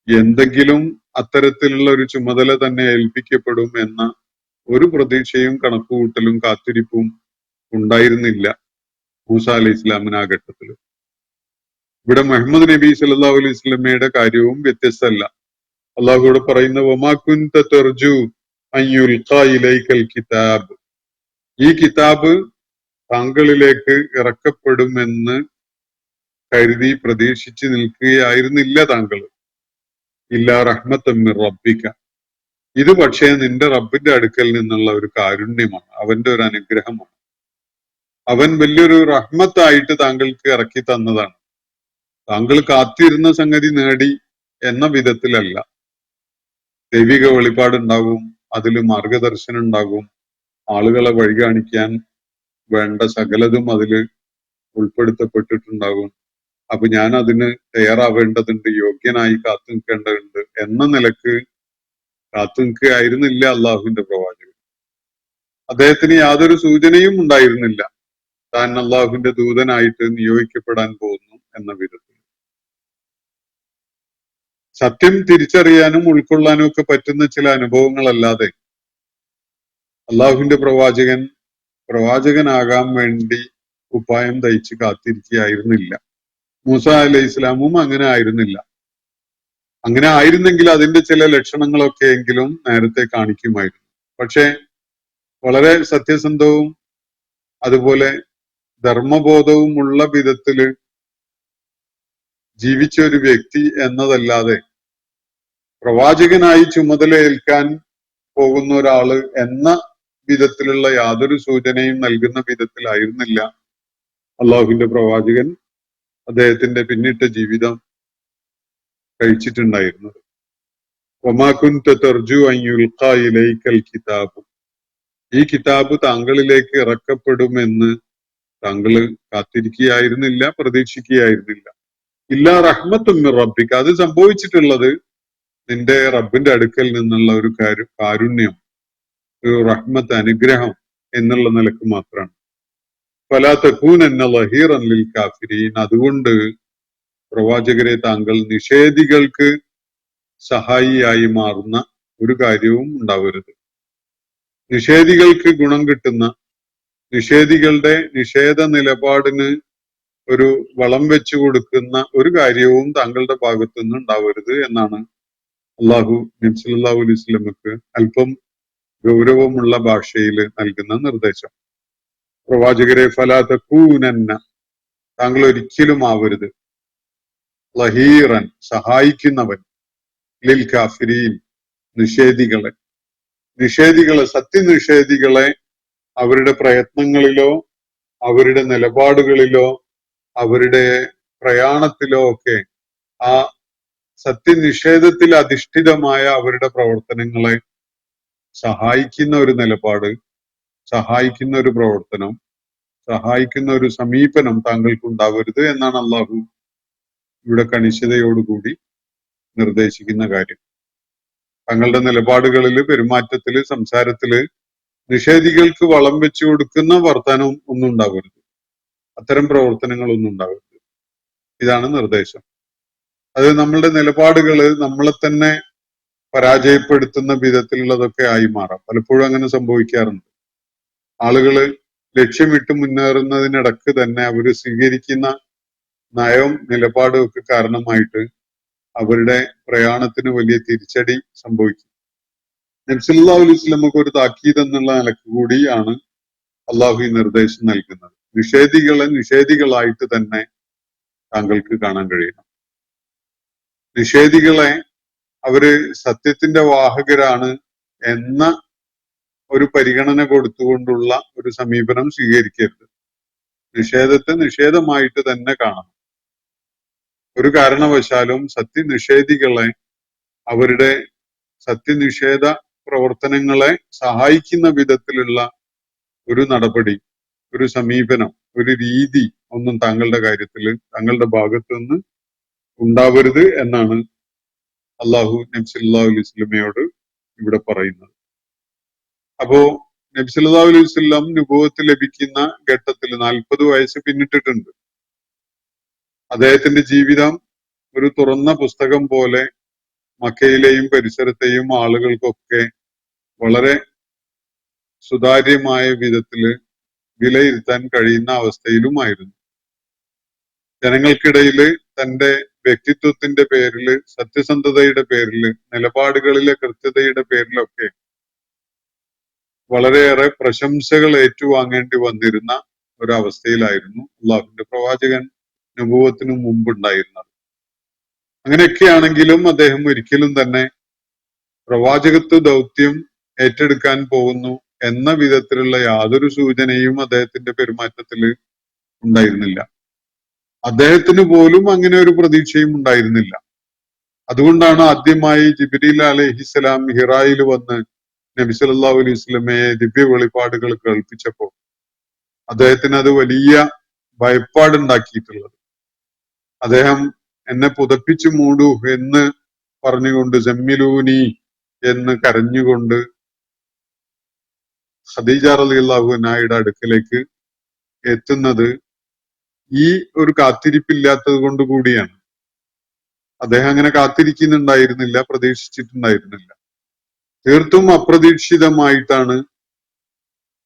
എന്തെങ്കിലും അത്തരത്തിലുള്ള ഒരു ചുമതല തന്നെ ഏൽപ്പിക്കപ്പെടും എന്ന ഒരു പ്രതീക്ഷയും കണക്കുകൂട്ടലും കാത്തിരിപ്പും ഉണ്ടായിരുന്നില്ല മൂസ അലൈഹി ഇസ്ലാമിന് ആ ഘട്ടത്തിൽ. ഇവിടെ മുഹമ്മദ് നബി സല്ലല്ലാഹു അലൈഹി വസല്ലമയുടെ കാര്യവും വ്യത്യസ്തമല്ല. അള്ളാഹുവിടെ പറയുന്ന വമാ കുൻത തർജു അൻ യുൽഖാ ഇലൈക്കൽ കിതാബ്, ഈ കിതാബ് താങ്കളിലേക്ക് ഇറക്കപ്പെടുമെന്ന് കരുതി പ്രതീക്ഷിച്ച് നിൽക്കുകയായിരുന്നില്ല താങ്കൾ. ഇല്ലാ റഹ്മത്തൻ മിർ റബ്ബിക, ഇത് പക്ഷേ നിന്റെ റബ്ബിന്റെ അടുക്കൽ നിന്നുള്ള ഒരു കാരുണ്യമാണ്, അവന്റെ ഒരു അനുഗ്രഹമാണ്. അവൻ വലിയൊരു റഹ്മത്തായിട്ട് താങ്കൾക്ക് ഇറക്കി തന്നതാണ്. താങ്കൾ കാത്തിരുന്ന സംഗതി നേടി എന്ന വിധത്തിലല്ല. ദൈവിക വെളിപ്പാടുണ്ടാകും, അതിൽ മാർഗദർശനം ഉണ്ടാകും, ആളുകളെ വഴി കാണിക്കാൻ വേണ്ട സകലതും അതിൽ ഉൾപ്പെടുത്തപ്പെട്ടിട്ടുണ്ടാകും. അപ്പൊ ഞാൻ അതിന് തയ്യാറാവേണ്ടതുണ്ട്, യോഗ്യനായി കാത്തു നിൽക്കേണ്ടതുണ്ട് എന്ന നിലക്ക് കാത്തു നിൽക്കുകയായിരുന്നില്ല അള്ളാഹുവിന്റെ പ്രവാചകൻ. അദ്ദേഹത്തിന് യാതൊരു സൂചനയും ഉണ്ടായിരുന്നില്ല താൻ അള്ളാഹുവിന്റെ ദൂതനായിട്ട് നിയോഗിക്കപ്പെടാൻ പോകുന്നു എന്ന വിധത്തിൽ. സത്യം തിരിച്ചറിയാനും ഉൾക്കൊള്ളാനും ഒക്കെ പറ്റുന്ന ചില അനുഭവങ്ങളല്ലാതെ അള്ളാഹുവിന്റെ പ്രവാചകനാകാൻ വേണ്ടി ഉപായം തയ്ച്ച് കാത്തിരിക്കുകയായിരുന്നില്ല. മൂസ അലൈഹി ഇസ്ലാമും അങ്ങനെ ആയിരുന്നില്ല. അങ്ങനെ ആയിരുന്നെങ്കിൽ അതിന്റെ ചില ലക്ഷണങ്ങളൊക്കെ എങ്കിലും നേരത്തെ കാണിക്കുമായിരുന്നു. പക്ഷെ വളരെ സത്യസന്ധവും അതുപോലെ ധർമ്മബോധവുമുള്ള വിധത്തില് ജീവിച്ച ഒരു വ്യക്തി എന്നതല്ലാതെ പ്രവാചകനായി ചുമതലയേൽക്കാൻ പോകുന്ന ഒരാള് എന്ന വിധത്തിലുള്ള യാതൊരു സൂചനയും നൽകുന്ന വിധത്തിലായിരുന്നില്ല അള്ളാഹുവിന്റെ പ്രവാചകൻ അദ്ദേഹത്തിന്റെ പിന്നിട്ട ജീവിതം കഴിച്ചിട്ടുണ്ടായിരുന്നത്. വമാ കുൻത തർജു അൻ യുൽഖാ ഇലൈക്കൽ കിതാബ്, ഈ കിതാബ് താങ്കളിലേക്ക് ഇറക്കപ്പെടുമെന്ന് താങ്കള് കാത്തിരിക്കുകയായിരുന്നില്ല, പ്രതീക്ഷിക്കുകയായിരുന്നില്ല. ഇല്ല റഹ്മത്തും മിർ റബ്ബിക, അത് സംഭവിച്ചിട്ടുള്ളത് നിന്റെ റബ്ബിന്റെ അടുക്കൽ നിന്നുള്ള ഒരു കാരുണ്യം, ഒരു റഹ്മത്ത്, അനുഗ്രഹം എന്നുള്ള നിലക്ക് മാത്രമാണ്. ഫലാ തകൂനന്ന ലഹീറൻ ലിൽ കാഫിരീൻ, അതുകൊണ്ട് പ്രവാചകരെ താങ്കൾ നിഷേധികൾക്ക് സഹായിയായി മാറുന്ന ഒരു കാര്യവും ഉണ്ടാവരുത്. നിഷേധികൾക്ക് ഗുണം കിട്ടുന്ന, നിഷേധികളുടെ നിഷേധ നിലപാടിന് ഒരു വളം വെച്ചു കൊടുക്കുന്ന ഒരു കാര്യവും താങ്കളുടെ ഭാഗത്തു നിന്ന് ഉണ്ടാവരുത് എന്നാണ് അള്ളാഹു നബി സല്ലല്ലാഹു അലൈഹി വസല്ലമക്ക് അല്പം ഗൗരവമുള്ള ഭാഷയിൽ നൽകുന്ന നിർദ്ദേശം. പ്രവാചകരെ ഫലാ തകൂനന്ന, താങ്കൾ ഒരിക്കലും ആവരുത് ലഹീറൻ, സഹായിക്കുന്നവൻ, ലിൽ കാഫിരീൻ, നിഷേധികളെ, സത്യനിഷേധികളെ അവരുടെ പ്രയത്നങ്ങളിലോ അവരുടെ നിലപാടുകളിലോ അവരുടെ പ്രയാണത്തിലോ ഒക്കെ ആ സത്യനിഷേധത്തിൽ അധിഷ്ഠിതമായ അവരുടെ പ്രവർത്തനങ്ങളെ സഹായിക്കുന്ന ഒരു നിലപാട്, സഹായിക്കുന്ന ഒരു പ്രവർത്തനം, സഹായിക്കുന്ന ഒരു സമീപനം താങ്കൾക്ക് ഉണ്ടാവരുത് എന്നാണ് അള്ളാഹു ഇവിടെ കണിശതയോടുകൂടി നിർദ്ദേശിക്കുന്ന കാര്യം. തങ്ങളുടെ നിലപാടുകളില്, പെരുമാറ്റത്തില്, സംസാരത്തില് നിഷേധികൾക്ക് വളം വെച്ചു കൊടുക്കുന്ന വർത്തമാനം ഒന്നും ഉണ്ടാവരുത്, അത്തരം പ്രവർത്തനങ്ങളൊന്നും ഉണ്ടാവരുത്. ഇതാണ് നിർദ്ദേശം. അത് നമ്മളുടെ നിലപാടുകള് നമ്മളെ തന്നെ പരാജയപ്പെടുത്തുന്ന വിധത്തിലുള്ളതൊക്കെ ആയി മാറാം. പലപ്പോഴും അങ്ങനെ സംഭവിക്കാറുണ്ട്. ആളുകള് ലക്ഷ്യമിട്ട് മുന്നേറുന്നതിനിടക്ക് തന്നെ അവര് സ്വീകരിക്കുന്ന നയവും നിലപാടും ഒക്കെ കാരണമായിട്ട് അവരുടെ പ്രയാണത്തിന് വലിയ തിരിച്ചടി സംഭവിക്കും. നബി സല്ലല്ലാഹു അലൈഹി വസല്ലമക്ക് ഒരു താക്കീത് എന്നുള്ള നിലക്ക് കൂടിയാണ് അള്ളാഹു ഈ നിർദ്ദേശം നൽകുന്നത്. നിഷേധികളായിട്ട് തന്നെ താങ്കൾക്ക് കാണാൻ കഴിയണം. നിഷേധികളെ അവര് സത്യത്തിന്റെ വാഹകരാണ് എന്ന ഒരു പരിഗണന കൊടുത്തുകൊണ്ടുള്ള ഒരു സമീപനം സ്വീകരിക്കരുത്. നിഷേധത്തെ നിഷേധമായിട്ട് തന്നെ കാണണം. ഒരു കാരണവശാലും സത്യനിഷേധികളെ അവരുടെ സത്യനിഷേധ പ്രവർത്തനങ്ങളെ സഹായിക്കുന്ന വിധത്തിലുള്ള ഒരു നടപടി, ഒരു സമീപനം, ഒരു രീതി ഒന്നും താങ്കളുടെ കാര്യത്തിൽ, താങ്കളുടെ ഭാഗത്തു നിന്ന് ഉണ്ടാവരുത് എന്നാണ് അള്ളാഹു നബി സല്ലല്ലാഹു അലൈഹി വസല്ലമയോട് ഇവിടെ പറയുന്നത്. അപ്പോ നബി സല്ലല്ലാഹു അലൈഹി വസല്ലം നുബുവത്ത് ലഭിക്കുന്ന ഘട്ടത്തിൽ 40 വയസ്സ് പിന്നിട്ടിട്ടുണ്ട്. അദ്ദേഹത്തിന്റെ ജീവിതം ഒരു തുറന്ന പുസ്തകം പോലെ മക്കയിലെയും പരിസരത്തെയും ആളുകൾക്കൊക്കെ വളരെ സുതാര്യമായ വിധത്തില് വിലയിരുത്താൻ കഴിയുന്ന അവസ്ഥയിലുമായിരുന്നു. ജനങ്ങൾക്കിടയില് തന്റെ വ്യക്തിത്വത്തിന്റെ പേരില്, സത്യസന്ധതയുടെ പേരില്, നിലപാടുകളിലെ കൃത്യതയുടെ പേരിലൊക്കെ വളരെയേറെ പ്രശംസകൾ ഏറ്റുവാങ്ങേണ്ടി വന്നിരുന്ന ഒരവസ്ഥയിലായിരുന്നു അള്ളാഹുവിന്റെ പ്രവാചകൻ നുബുവത്തിനു മുമ്പുണ്ടായിരുന്നത്. അങ്ങനെയൊക്കെയാണെങ്കിലും അദ്ദേഹം ഒരിക്കലും തന്നെ പ്രവാചകത്വ ദൗത്യം ഏറ്റെടുക്കാൻ പോകുന്നു എന്ന വിധത്തിലുള്ള യാതൊരു സൂചനയും അദ്ദേഹത്തിന്റെ പെരുമാറ്റത്തിൽ ഉണ്ടായിരുന്നില്ല. അദ്ദേഹത്തിന് പോലും അങ്ങനെ ഒരു പ്രതീക്ഷയും ഉണ്ടായിരുന്നില്ല. അതുകൊണ്ടാണ് ആദ്യമായി ജിബ്രീൽ അലൈഹിസ്സലാം ഹിറായിൽ വന്ന് നബി സല്ലല്ലാഹു അലൈഹി വസല്ലമയെ ദിവ്യ വെളിപ്പാടുകൾ കേൾപ്പിച്ചപ്പോൾ അദ്ദേഹത്തിന് അത് വലിയ ഭയപ്പാടുണ്ടാക്കിയിട്ടുള്ളത്. അദ്ദേഹം എന്നെ പുതപ്പിച്ചു മൂടൂ എന്ന് പറഞ്ഞുകൊണ്ട് ജമ്മിലൂനി എന്ന് കരഞ്ഞുകൊണ്ട് ഖദീജ റളിയല്ലാഹു അൻഹയുടെ അടുക്കലേക്ക് എത്തുന്നത് ഈ ഒരു കാത്തിരിപ്പില്ലാത്തത് കൊണ്ട് കൂടിയാണ്. അദ്ദേഹം അങ്ങനെ കാത്തിരിക്കുന്നുണ്ടായിരുന്നില്ല, പ്രതീക്ഷിച്ചിട്ടുണ്ടായിരുന്നില്ല. തീർത്തും അപ്രതീക്ഷിതമായിട്ടാണ്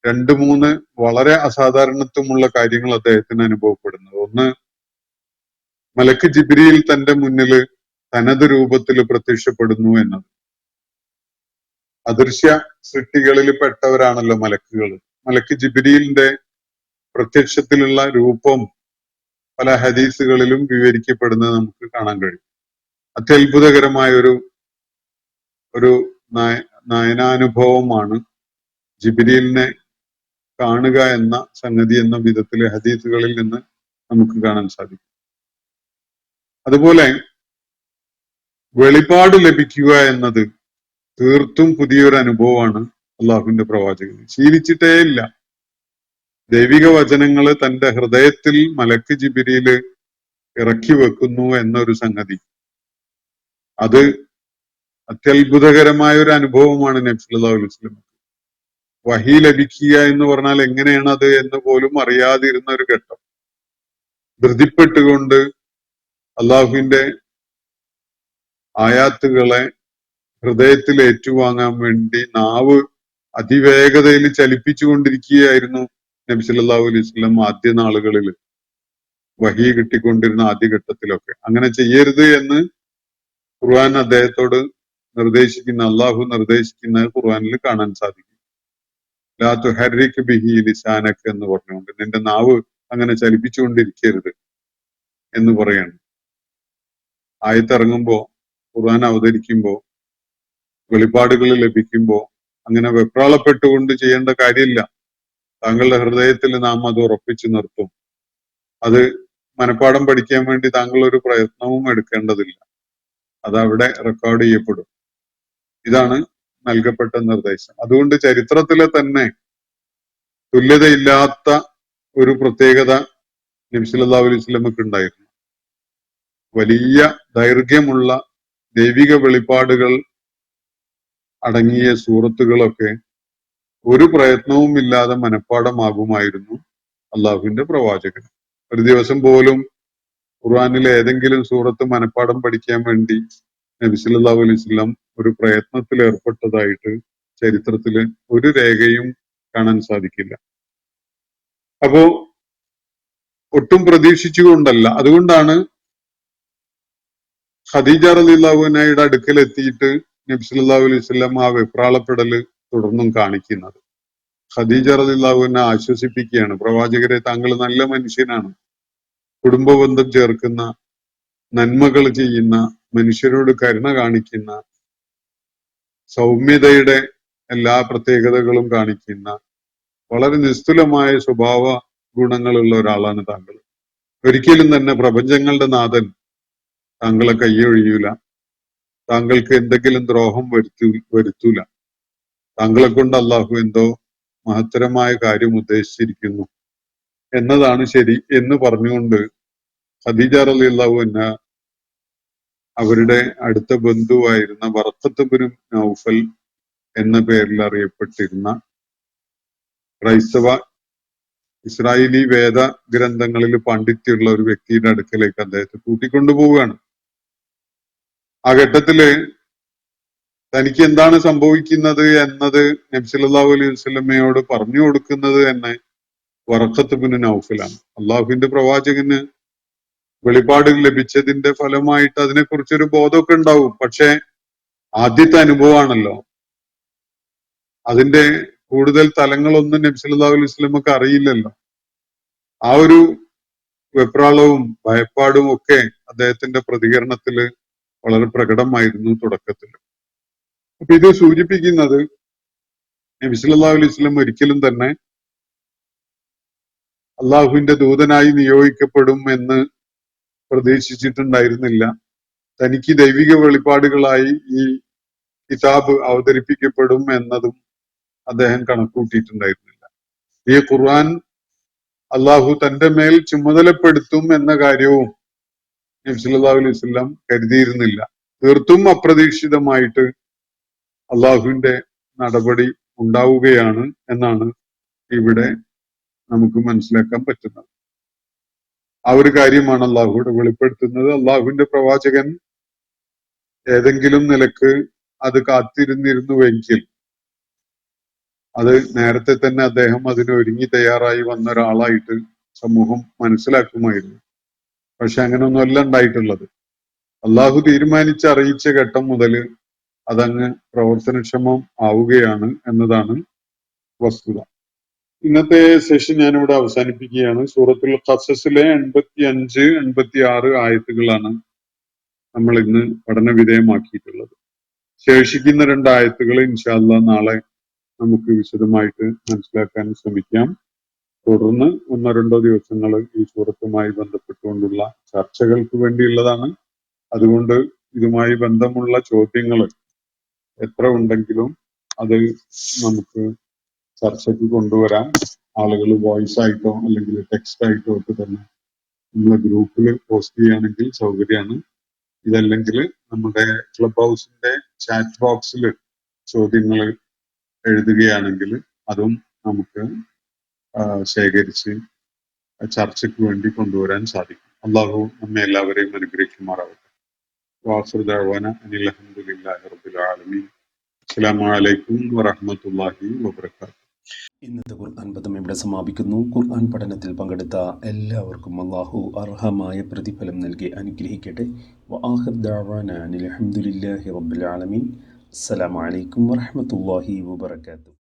2-3 വളരെ അസാധാരണത്വമുള്ള കാര്യങ്ങൾ അദ്ദേഹത്തിന് അനുഭവപ്പെടുന്നത്. ഒന്ന്, മലക്ക് ജിബ്രീൽ തന്റെ മുന്നില് തനത് രൂപത്തിൽ പ്രത്യക്ഷപ്പെടുന്നു എന്നത്. അദൃശ്യ സൃഷ്ടികളിൽ പെട്ടവരാണല്ലോ മലക്കുകൾ. മലക്ക് ജിബ്രീലിന്റെ പ്രത്യക്ഷത്തിലുള്ള രൂപം പല ഹദീസുകളിലും വിവരിക്കപ്പെടുന്നത് നമുക്ക് കാണാൻ കഴിയും. അത്യത്ഭുതകരമായ ഒരു നയനാനുഭവമാണ് ജിബ്രീലിനെ കാണുക എന്ന സംഗതി എന്ന വിധത്തിലെ ഹദീസുകളിൽ നിന്ന് നമുക്ക് കാണാൻ സാധിക്കും. അതുപോലെ വെളിപാട് ലഭിക്കുക എന്നത് തീർത്തും പുതിയൊരു അനുഭവമാണ് അള്ളാഹുവിന്റെ പ്രവാചകന്. ശീലിച്ചിട്ടേ ഇല്ല. ദൈവിക വചനങ്ങള് തന്റെ ഹൃദയത്തിൽ മലക്ക് ജിബ്രീല് ഇറക്കി വെക്കുന്നു എന്നൊരു സംഗതി, അത് അത്യത്ഭുതകരമായ ഒരു അനുഭവമാണ് നബി സല്ലല്ലാഹു അലൈഹി വസല്ലം. വഹി ലഭിക്കുക എന്ന് പറഞ്ഞാൽ എങ്ങനെയാണ് അത് എന്ന് പോലും അറിയാതിരുന്ന ഒരു ഘട്ടം. ധൃതിപ്പെട്ടുകൊണ്ട് അള്ളാഹുവിന്റെ ആയാത്തുകളെ ഹൃദയത്തിൽ ഏറ്റുവാങ്ങാൻ വേണ്ടി നാവ് അതിവേഗതയിൽ ചലിപ്പിച്ചുകൊണ്ടിരിക്കുകയായിരുന്നു നബി സല്ലല്ലാഹു അലൈഹി വസല്ലം ആദ്യ നാളുകളിൽ, വഹി കിട്ടിക്കൊണ്ടിരുന്ന ആദ്യഘട്ടത്തിലൊക്കെ. അങ്ങനെ ചെയ്യരുത് എന്ന് ഖുർആൻ അദ്ദേഹത്തോട് നിർദ്ദേശിക്കുന്ന, അള്ളാഹു നിർദ്ദേശിക്കുന്നത് ഖുർആനിൽ കാണാൻ സാധിക്കും. ലാ തുഹർരിക് ബിഹി ലിസാനക എന്ന് പറഞ്ഞുകൊണ്ട് നിന്റെ നാവ് അങ്ങനെ ചലിപ്പിച്ചുകൊണ്ടിരിക്കരുത് എന്ന് പറയാണ്. ആയത്തിറങ്ങുമ്പോ, ഖുർആൻ അവതരിക്കുമ്പോ, വെളിപ്പാടുകൾ ലഭിക്കുമ്പോ അങ്ങനെ വെപ്രാളപ്പെട്ടുകൊണ്ട് ചെയ്യേണ്ട കാര്യമില്ല. താങ്കളുടെ ഹൃദയത്തിൽ നാം അത് ഉറപ്പിച്ചു നിർത്തും. അത് മനഃപ്പാഠം പഠിക്കാൻ വേണ്ടി താങ്കൾ ഒരു പ്രയത്നവും എടുക്കേണ്ടതില്ല. അതവിടെ റെക്കോർഡ് ചെയ്യപ്പെടും. ഇതാണ് നൽകപ്പെട്ട നിർദ്ദേശം. അതുകൊണ്ട് ചരിത്രത്തിലെ തന്നെ തുല്യതയില്ലാത്ത ഒരു പ്രത്യേകത നബി സല്ലല്ലാഹു അലൈഹി വസല്ലമക്ക് ഉണ്ടായിരുന്നു. വലിയ ദൈർഘ്യമുള്ള ദൈവിക വെളിപ്പാടുകൾ അടങ്ങിയ സൂറത്തുകളൊക്കെ ഒരു പ്രയത്നവും ഇല്ലാതെ മനഃപ്പാഠമാകുമായിരുന്നു അള്ളാഹുവിന്റെ പ്രവാചകൻ. ഒരു ദിവസം പോലും ഖുർആനിലെ ഏതെങ്കിലും സൂറത്ത് മനഃപ്പാഠം പഠിക്കാൻ വേണ്ടി നബി സല്ലല്ലാഹു അലൈഹി വസല്ലം ഒരു പ്രയത്നത്തിൽ ഏർപ്പെട്ടതായിട്ട് ചരിത്രത്തില് ഒരു രേഖയും കാണാൻ സാധിക്കില്ല. അപ്പോ ഒട്ടും പ്രതീക്ഷിച്ചുകൊണ്ടല്ല. അതുകൊണ്ടാണ് ഖദീജ റളിയല്ലാഹു അൻഹയുടെ അടുക്കൽ എത്തിയിട്ട് നബി സല്ലല്ലാഹു അലൈഹി വസല്ലം ആ വെപ്രാളപ്പെടല് തുടർന്നും കാണിക്കുന്നത്. ഖദീജ റളിയല്ലാഹു അൻഹ ആശ്വസിപ്പിക്കുകയാണ്, പ്രവാചകരെ താങ്കൾ നല്ല മനുഷ്യനാണ്, കുടുംബ ബന്ധം ചേർക്കുന്ന, നന്മകൾ ചെയ്യുന്ന, മനുഷ്യരോട് കരുണ കാണിക്കുന്ന, സൗമ്യതയുടെ എല്ലാ പ്രത്യേകതകളും കാണിക്കുന്ന, വളരെ നിസ്തുലമായ സ്വഭാവ ഗുണങ്ങളുള്ള ഒരാളാണ് താങ്കൾ. ഒരിക്കലും തന്നെ പ്രപഞ്ചങ്ങളുടെ നാഥൻ താങ്കളെ കൈയൊഴിയൂല, താങ്കൾക്ക് എന്തെങ്കിലും ദ്രോഹം വരുത്തൂല. താങ്കളെ കൊണ്ട് അള്ളാഹു എന്തോ മഹത്തരമായ കാര്യം ഉദ്ദേശിച്ചിരിക്കുന്നു എന്നതാണ് ശരി എന്ന് പറഞ്ഞുകൊണ്ട് ഖദീജ റളിയല്ലാഹു അൻഹ അവരുടെ അടുത്ത ബന്ധുവായിരുന്ന വറഖത്ത് ഇബ്നു നൗഫൽ എന്ന പേരിൽ അറിയപ്പെട്ടിരുന്ന ക്രൈസ്തവ ഇസ്രായേലി വേദ ഗ്രന്ഥങ്ങളിൽ പാണ്ഡിത്യമുള്ള ഒരു വ്യക്തിയുടെ അടുക്കലേക്ക് അദ്ദേഹത്തെ കൂട്ടിക്കൊണ്ടുപോവുകയാണ്. ആ ഘട്ടത്തില് തനിക്ക് എന്താണ് സംഭവിക്കുന്നത് എന്നത് നബി സല്ലല്ലാഹു അലൈഹി വസല്ലമയോട് പറഞ്ഞു കൊടുക്കുന്നത് തന്നെ വറഖത്ത് ഇബ്നു നൗഫലാണ്. അള്ളാഹുവിന്റെ പ്രവാചകന് വെളിപാട് ലഭിച്ചതിന്റെ ഫലമായിട്ട് അതിനെക്കുറിച്ചൊരു ബോധമൊക്കെ ഉണ്ടാവും. പക്ഷെ ആദ്യത്തെ അനുഭവമാണല്ലോ, അതിന്റെ കൂടുതൽ തലങ്ങളൊന്നും നബി സല്ലല്ലാഹു അലൈഹി വസല്ലമക്ക് അറിയില്ലല്ലോ. ആ ഒരു വെപ്രാളവും ഭയപ്പാടും ഒക്കെ അദ്ദേഹത്തിന്റെ പ്രതികരണത്തില് വളരെ പ്രകടമായിരുന്നു തുടക്കത്തിൽ. അപ്പൊ ഇത് സൂചിപ്പിക്കുന്നത് നബി സല്ലല്ലാഹു അലൈഹി വസല്ലം ഒരിക്കലും തന്നെ അള്ളാഹുവിന്റെ ദൂതനായി നിയോഗിക്കപ്പെടും എന്ന് പ്രതീക്ഷിച്ചിട്ടുണ്ടായിരുന്നില്ല. തനിക്ക് ദൈവിക വെളിപ്പാടുകളായി ഈ കിതാബ് അവതരിപ്പിക്കപ്പെടും എന്നതും അദ്ദേഹം കണക്കൂട്ടിയിട്ടുണ്ടായിരുന്നില്ല. ഈ ഖുർആൻ അള്ളാഹു തന്റെ മേൽ ചുമതലപ്പെടുത്തും എന്ന കാര്യവും നബി സല്ലല്ലാഹു അലൈഹി വസല്ലം കരുതിയിരുന്നില്ല. തീർത്തും അപ്രതീക്ഷിതമായിട്ട് അള്ളാഹുവിന്റെ നടപടി ഉണ്ടാവുകയാണ് എന്നാണ് ഇവിടെ നമുക്ക് മനസ്സിലാക്കാൻ പറ്റുന്നത്. ആ ഒരു കാര്യമാണ് അള്ളാഹുവിടെ വെളിപ്പെടുത്തുന്നത്. അള്ളാഹുവിന്റെ പ്രവാചകൻ ഏതെങ്കിലും നിലക്ക് അത് കാത്തിരുന്നിരുന്നുവെങ്കിൽ അത് നേരത്തെ തന്നെ അദ്ദേഹം അതിന് ഒരുങ്ങി തയ്യാറായി വന്ന ഒരാളായിട്ട് സമൂഹം മനസ്സിലാക്കുമായിരുന്നു. പക്ഷെ അങ്ങനെയൊന്നുമല്ല ഉണ്ടായിട്ടുള്ളത്. അള്ളാഹു തീരുമാനിച്ച് അറിയിച്ച ഘട്ടം മുതൽ അതങ്ങ് പ്രവർത്തനക്ഷമം ആവുകയാണ് എന്നതാണ് വസ്തുത. ഇന്നത്തെ സെഷൻ ഞാനിവിടെ അവസാനിപ്പിക്കുകയാണ്. സൂറത്തുൽ ഖസസിലെ 85, 86 ആയത്തുകളാണ് നമ്മൾ ഇന്ന് പഠന വിധേയമാക്കിയിട്ടുള്ളത്. ശേഷിക്കുന്ന 2 ആയത്തുകൾ ഇൻഷാ അല്ലാഹ് നാളെ നമുക്ക് വിശദമായിട്ട് മനസ്സിലാക്കാൻ ശ്രമിക്കാം. തുടർന്ന് 1-2 ദിവസങ്ങൾ ഈ സൂറത്തുമായി ബന്ധപ്പെട്ടുകൊണ്ടുള്ള ചർച്ചകൾക്ക് വേണ്ടിയുള്ളതാണ്. അതുകൊണ്ട് ഇതുമായി ബന്ധമുള്ള ചോദ്യങ്ങൾ എത്ര ഉണ്ടെങ്കിലും അത് നമുക്ക് ചർച്ചയ്ക്ക് കൊണ്ടുവരാം. ആളുകൾ വോയിസ് ആയിട്ടോ അല്ലെങ്കിൽ ടെക്സ്റ്റ് ആയിട്ടോ ഒക്കെ തന്നെ നമ്മളെ ഗ്രൂപ്പിൽ പോസ്റ്റ് ചെയ്യുകയാണെങ്കിൽ സൗകര്യമാണ്. ഇതല്ലെങ്കിൽ നമ്മുടെ ക്ലബ് ഹൗസിന്റെ ചാറ്റ് ബോക്സിൽ ചോദ്യങ്ങൾ എഴുതുകയാണെങ്കിൽ അതും നമുക്ക് ശേഖരിച്ച് ചർച്ചയ്ക്ക് വേണ്ടി കൊണ്ടുവരാൻ സാധിക്കും. അള്ളാഹു നമ്മെ എല്ലാവരെയും അനുഗ്രഹിക്കുമാറാവട്ടെ. വാഖിറു ദഅ്വാന അനിൽ ഹംദുലില്ലാഹി റബ്ബിൽ ആലമീൻ. അസ്സലാമു അലൈക്കും വറഹ്മത്തുള്ളാഹി വബറകാതുഹു. ഇന്നത്തെ ഖുർആൻ പദം ഇവിടെ സമാപിക്കുന്നു. ഖുർആൻ പഠനത്തിൽ പങ്കെടുത്ത എല്ലാവർക്കും അല്ലാഹു അർഹമായ പ്രതിഫലം നൽകി അനുഗ്രഹിക്കട്ടെ. വആഖിറു ദഅ്വാന അനിൽ ഹംദുലില്ലാഹി റബ്ബിൽ ആലമീൻ. അസ്സലാമു അലൈക്കും വറഹ്മത്തുള്ളാഹി വബറകാതുഹു.